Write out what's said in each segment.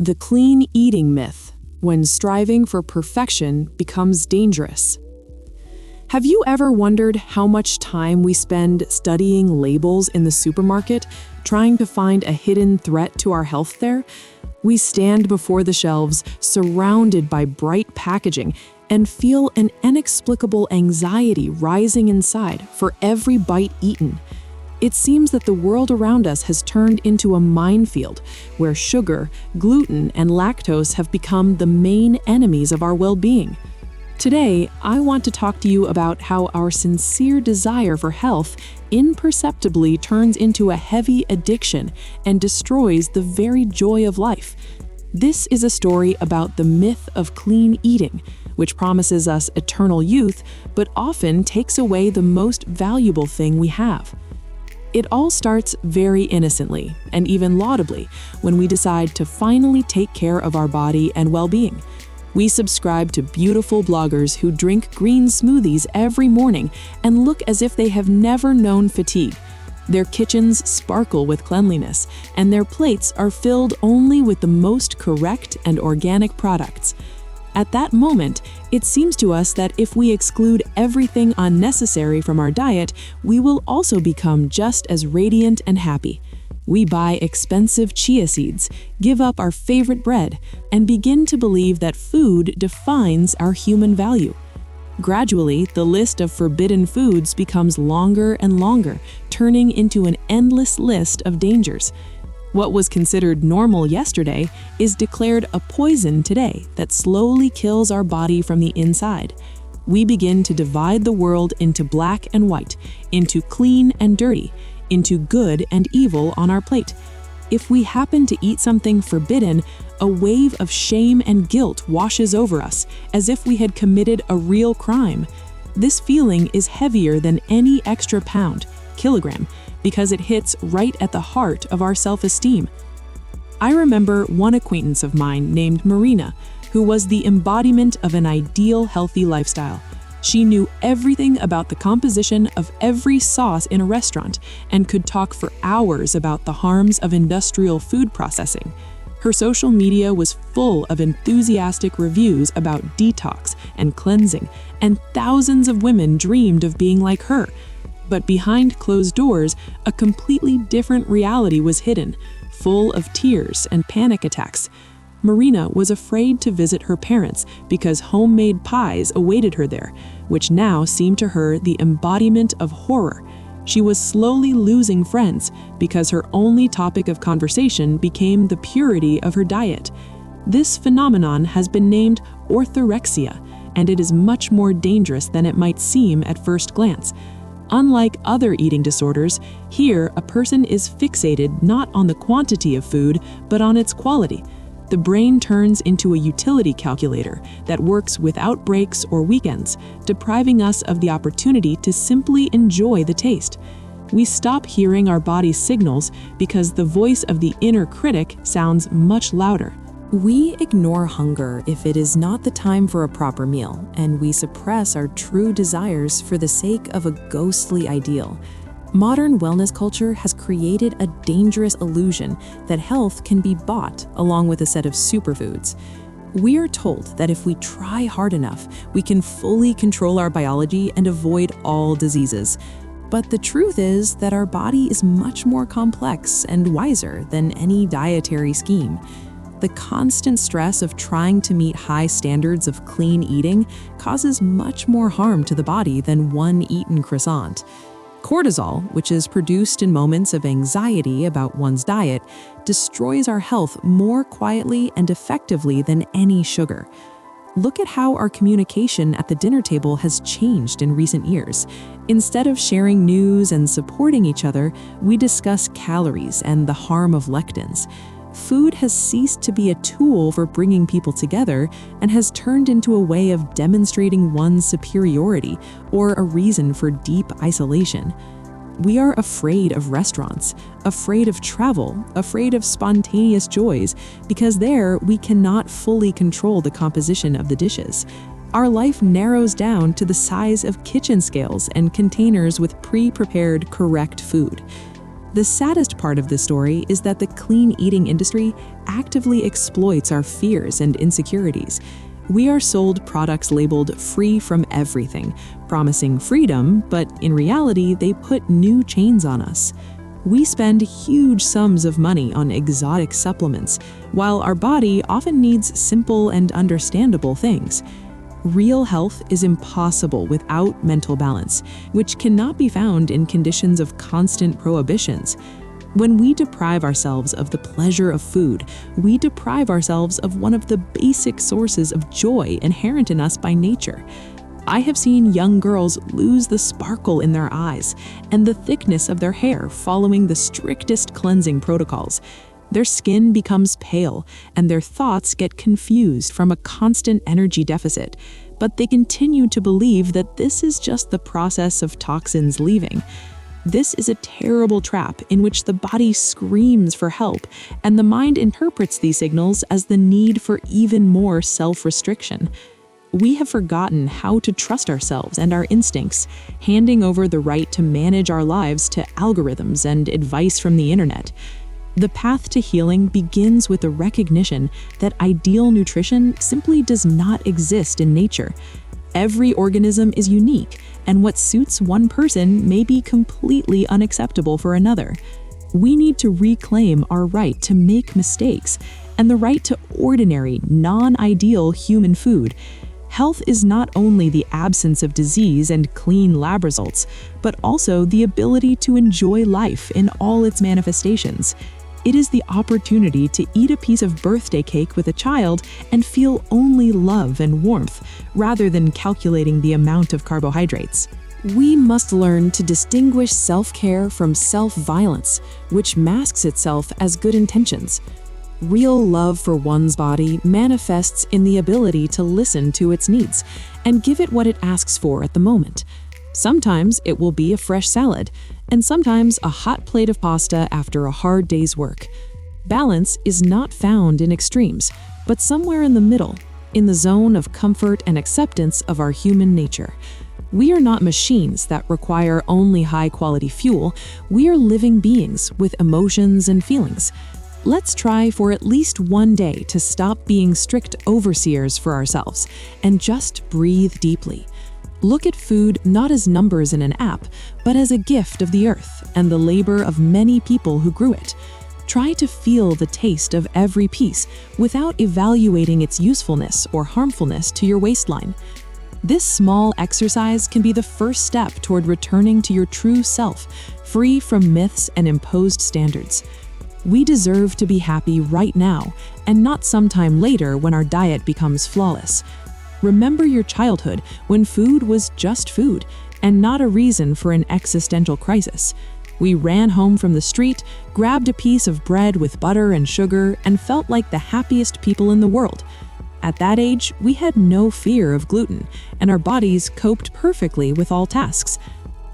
The clean eating myth, when striving for perfection becomes dangerous. Have you ever wondered how much time we spend studying labels in the supermarket, trying to find a hidden threat to our health there? We stand before the shelves, surrounded by bright packaging, and feel an inexplicable anxiety rising inside for every bite eaten. It seems that the world around us has turned into a minefield where sugar, gluten, and lactose have become the main enemies of our well-being. Today, I want to talk to you about how our sincere desire for health imperceptibly turns into a heavy addiction and destroys the very joy of life. This is a story about the myth of clean eating, which promises us eternal youth, but often takes away the most valuable thing we have. It all starts very innocently, and even laudably, when we decide to finally take care of our body and well-being. We subscribe to beautiful bloggers who drink green smoothies every morning and look as if they have never known fatigue. Their kitchens sparkle with cleanliness, and their plates are filled only with the most correct and organic products. At that moment, it seems to us that if we exclude everything unnecessary from our diet, we will also become just as radiant and happy. We buy expensive chia seeds, give up our favorite bread, and begin to believe that food defines our human value. Gradually, the list of forbidden foods becomes longer and longer, turning into an endless list of dangers. What was considered normal yesterday is declared a poison today that slowly kills our body from the inside. We begin to divide the world into black and white, into clean and dirty, into good and evil on our plate. If we happen to eat something forbidden, a wave of shame and guilt washes over us, as if we had committed a real crime. This feeling is heavier than any extra pound, kilogram, because it hits right at the heart of our self-esteem. I remember one acquaintance of mine named Marina, who was the embodiment of an ideal healthy lifestyle. She knew everything about the composition of every sauce in a restaurant and could talk for hours about the harms of industrial food processing. Her social media was full of enthusiastic reviews about detox and cleansing, and thousands of women dreamed of being like her. But behind closed doors, a completely different reality was hidden, full of tears and panic attacks. Marina was afraid to visit her parents because homemade pies awaited her there, which now seemed to her the embodiment of horror. She was slowly losing friends because her only topic of conversation became the purity of her diet. This phenomenon has been named orthorexia, and it is much more dangerous than it might seem at first glance. Unlike other eating disorders, here a person is fixated not on the quantity of food, but on its quality. The brain turns into a utility calculator that works without breaks or weekends, depriving us of the opportunity to simply enjoy the taste. We stop hearing our body's signals because the voice of the inner critic sounds much louder. We ignore hunger if it is not the time for a proper meal, and we suppress our true desires for the sake of a ghostly ideal. Modern wellness culture has created a dangerous illusion that health can be bought along with a set of superfoods. We are told that if we try hard enough, we can fully control our biology and avoid all diseases. But the truth is that our body is much more complex and wiser than any dietary scheme. The constant stress of trying to meet high standards of clean eating causes much more harm to the body than one eaten croissant. Cortisol, which is produced in moments of anxiety about one's diet, destroys our health more quietly and effectively than any sugar. Look at how our communication at the dinner table has changed in recent years. Instead of sharing news and supporting each other, we discuss calories and the harm of lectins. Food has ceased to be a tool for bringing people together and has turned into a way of demonstrating one's superiority or a reason for deep isolation. We are afraid of restaurants, afraid of travel, afraid of spontaneous joys, because there we cannot fully control the composition of the dishes. Our life narrows down to the size of kitchen scales and containers with pre-prepared correct food. The saddest part of this story is that the clean eating industry actively exploits our fears and insecurities. We are sold products labeled free from everything, promising freedom, but in reality, they put new chains on us. We spend huge sums of money on exotic supplements, while our body often needs simple and understandable things. Real health is impossible without mental balance, which cannot be found in conditions of constant prohibitions. When we deprive ourselves of the pleasure of food, we deprive ourselves of one of the basic sources of joy inherent in us by nature. I have seen young girls lose the sparkle in their eyes and the thickness of their hair following the strictest cleansing protocols. Their skin becomes pale, and their thoughts get confused from a constant energy deficit, but they continue to believe that this is just the process of toxins leaving. This is a terrible trap in which the body screams for help, and the mind interprets these signals as the need for even more self-restriction. We have forgotten how to trust ourselves and our instincts, handing over the right to manage our lives to algorithms and advice from the internet. The path to healing begins with the recognition that ideal nutrition simply does not exist in nature. Every organism is unique, and what suits one person may be completely unacceptable for another. We need to reclaim our right to make mistakes and the right to ordinary, non-ideal human food. Health is not only the absence of disease and clean lab results, but also the ability to enjoy life in all its manifestations. It is the opportunity to eat a piece of birthday cake with a child and feel only love and warmth, rather than calculating the amount of carbohydrates. We must learn to distinguish self-care from self-violence, which masks itself as good intentions. Real love for one's body manifests in the ability to listen to its needs and give it what it asks for at the moment. Sometimes it will be a fresh salad, and sometimes a hot plate of pasta after a hard day's work. Balance is not found in extremes, but somewhere in the middle, in the zone of comfort and acceptance of our human nature. We are not machines that require only high-quality fuel. We are living beings with emotions and feelings. Let's try for at least one day to stop being strict overseers for ourselves and just breathe deeply. Look at food not as numbers in an app, but as a gift of the earth and the labor of many people who grew it. Try to feel the taste of every piece without evaluating its usefulness or harmfulness to your waistline. This small exercise can be the first step toward returning to your true self, free from myths and imposed standards. We deserve to be happy right now, and not sometime later when our diet becomes flawless. Remember your childhood when food was just food and not a reason for an existential crisis. We ran home from the street, grabbed a piece of bread with butter and sugar, and felt like the happiest people in the world. At that age, we had no fear of gluten, and our bodies coped perfectly with all tasks.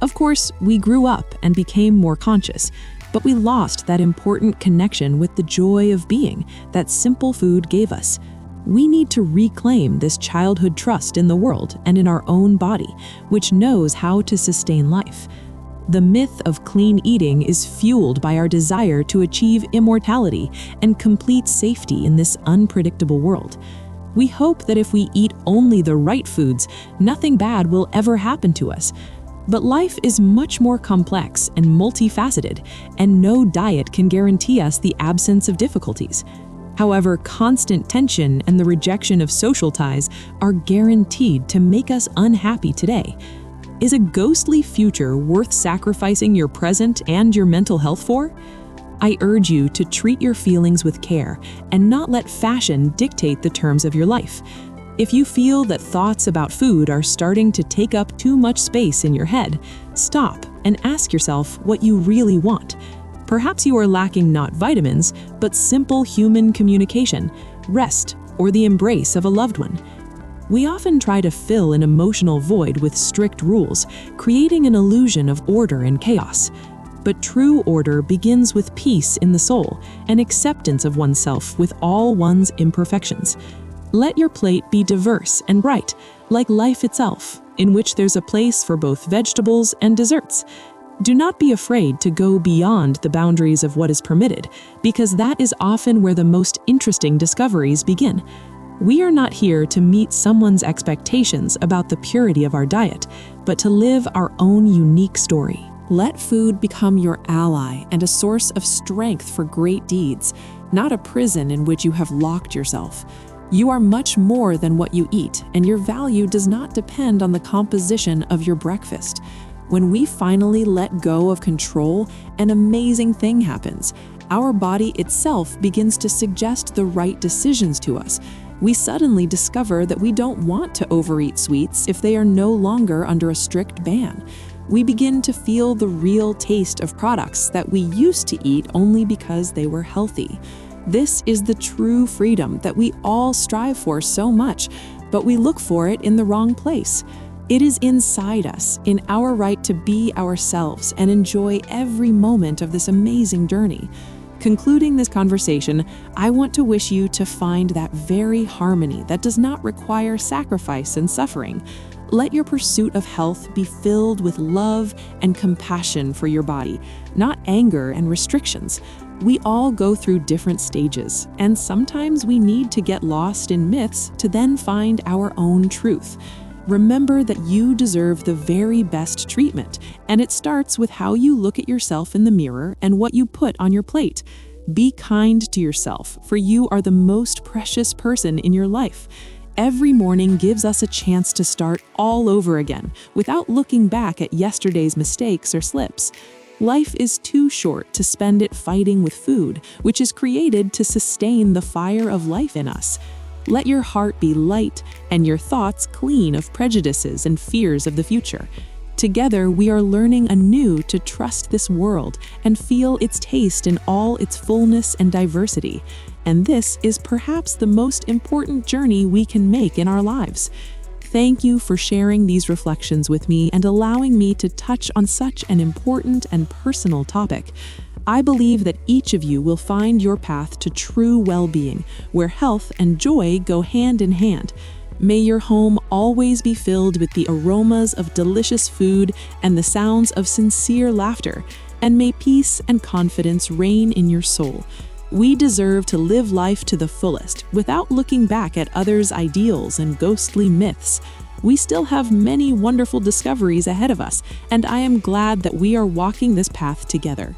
Of course, we grew up and became more conscious, but we lost that important connection with the joy of being that simple food gave us. We need to reclaim this childhood trust in the world and in our own body, which knows how to sustain life. The myth of clean eating is fueled by our desire to achieve immortality and complete safety in this unpredictable world. We hope that if we eat only the right foods, nothing bad will ever happen to us. But life is much more complex and multifaceted, and no diet can guarantee us the absence of difficulties. However, constant tension and the rejection of social ties are guaranteed to make us unhappy today. Is a ghostly future worth sacrificing your present and your mental health for? I urge you to treat your feelings with care and not let fashion dictate the terms of your life. If you feel that thoughts about food are starting to take up too much space in your head, stop and ask yourself what you really want. Perhaps you are lacking not vitamins, but simple human communication, rest, or the embrace of a loved one. We often try to fill an emotional void with strict rules, creating an illusion of order and chaos. But true order begins with peace in the soul and acceptance of oneself with all one's imperfections. Let your plate be diverse and bright, like life itself, in which there's a place for both vegetables and desserts. Do not be afraid to go beyond the boundaries of what is permitted, because that is often where the most interesting discoveries begin. We are not here to meet someone's expectations about the purity of our diet, but to live our own unique story. Let food become your ally and a source of strength for great deeds, not a prison in which you have locked yourself. You are much more than what you eat, and your value does not depend on the composition of your breakfast. When we finally let go of control, an amazing thing happens. Our body itself begins to suggest the right decisions to us. We suddenly discover that we don't want to overeat sweets if they are no longer under a strict ban. We begin to feel the real taste of products that we used to eat only because they were healthy. This is the true freedom that we all strive for so much, but we look for it in the wrong place. It is inside us, in our right to be ourselves and enjoy every moment of this amazing journey. Concluding this conversation, I want to wish you to find that very harmony that does not require sacrifice and suffering. Let your pursuit of health be filled with love and compassion for your body, not anger and restrictions. We all go through different stages, and sometimes we need to get lost in myths to then find our own truth. Remember that you deserve the very best treatment, and it starts with how you look at yourself in the mirror and what you put on your plate. Be kind to yourself, for you are the most precious person in your life. Every morning gives us a chance to start all over again, without looking back at yesterday's mistakes or slips. Life is too short to spend it fighting with food, which is created to sustain the fire of life in us. Let your heart be light and your thoughts clean of prejudices and fears of the future. Together, we are learning anew to trust this world and feel its taste in all its fullness and diversity. And this is perhaps the most important journey we can make in our lives. Thank you for sharing these reflections with me and allowing me to touch on such an important and personal topic. I believe that each of you will find your path to true well-being, where health and joy go hand in hand. May your home always be filled with the aromas of delicious food and the sounds of sincere laughter, and may peace and confidence reign in your soul. We deserve to live life to the fullest without looking back at others' ideals and ghostly myths. We still have many wonderful discoveries ahead of us, and I am glad that we are walking this path together.